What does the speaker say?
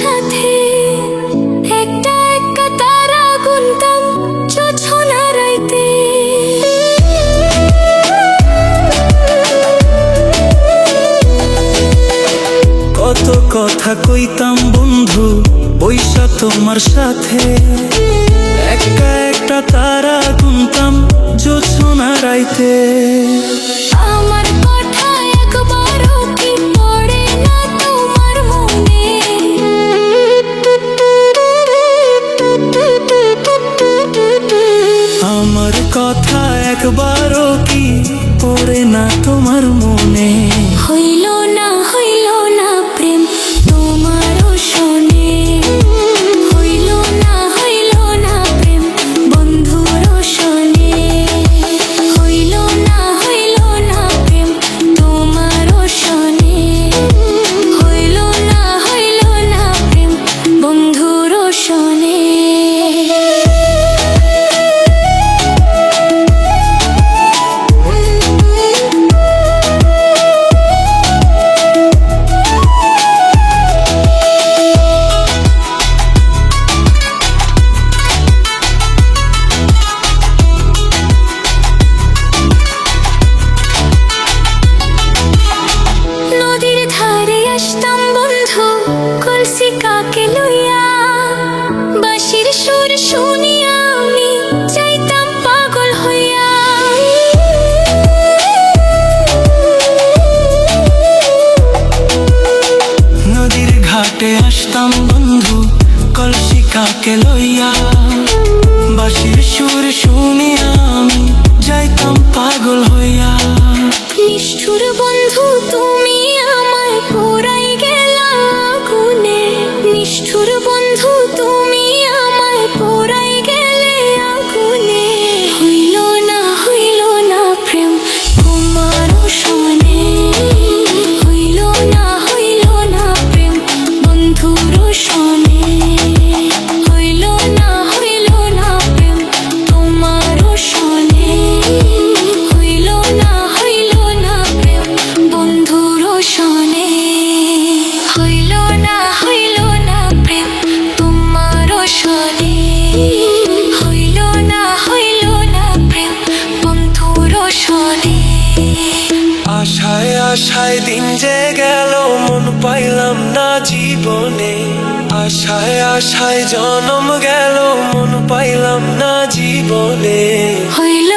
সাথে একটা একটা তারা গুনতাম জোছনা রাইতে। কত কথা কইতাম বন্ধু বৈশা তোমার সাথে, একটা একটা তারা গুনতাম জোছনা রাইতে। আমার কথা একবারও কি পড়ে না তোমার মনে? আমার কথা একবারও কি পড়ে না তোমার মনে? হইল না প্রেম তোমারও শোনে, হইল না প্রেম বন্ধুরও শোনে, হইল না প্রেম তোমারও শোনে, হইল না প্রেম বন্ধুরও শোনে। নদীর ধারে আসতাম বন্ধু কলসি কাকে লইয়া, বাঁশির সুর শুনিয়া আমি যাইতাম পাগল হইয়া। নদীর ঘাটে আসতাম বন্ধু কলসি কাকে লইয়া, বাঁশির সুর শুনিয়া আমি যাইতাম পাগল হইয়া। নিষ্ঠুর বন্ধু তুমি আমায় পোড়াই গেলা আগুনে, নিষ্ঠুর বন্ধু তুমি আমায় পোড়াই গেলে আগুনে। হইল না প্রেম তোমারও শোনে, হইল না প্রেম বন্ধুরও শোনে, হইল না প্রেম তোমারও শোনে, হইল না প্রেম বন্ধুরও শোনে, হইল না প্রেম তোমারও শোনে, হইল না প্রেম বন্ধুরও শোনে। আশায় আশায় দিন যে গেল মন পাইলাম না জীবনে, আশায় আশায় জনম গেল মন পাইলাম না জীবনে। হইল